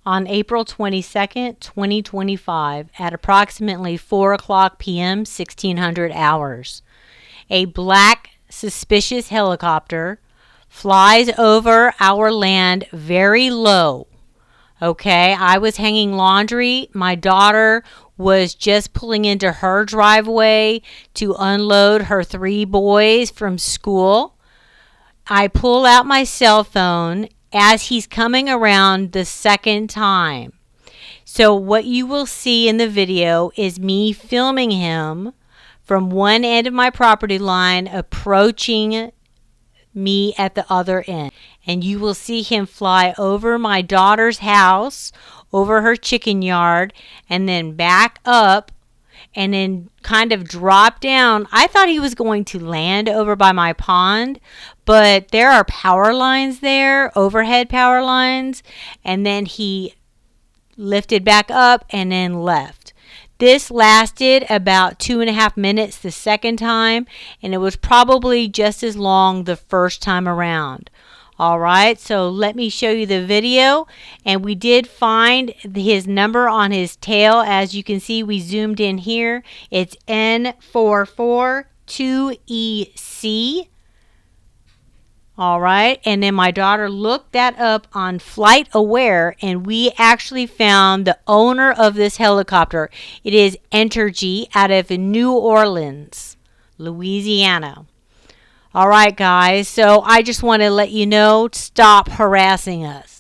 on April 22nd, 2025 at approximately 4 o'clock p.m. 1600 hours. A black suspicious helicopter flies over our land very low. Okay, I was hanging laundry. My daughter was just pulling into her driveway to unload her 3 boys from school. I pull out my cell phone as he's coming around the second time. So what you will see in the video is me filming him from one end of my property line approaching me at the other end. And you will see him fly over my daughter's house, over her chicken yard, and then back up and then kind of drop down. I thought he was going to land over by my pond, but there are power lines there, overhead power lines, and then he lifted back up and then left. This lasted about 2.5 minutes the second time, and it was probably just as long the first time around. All right, so let me show you the video. And we did find his number on his tail. As you can see, we zoomed in here. It's N442EC. All right, and then my daughter looked that up on Flight Aware, and we actually found the owner of this helicopter. It is Entergy out of New Orleans, Louisiana. All right, guys, so I just want to let you know, stop harassing us.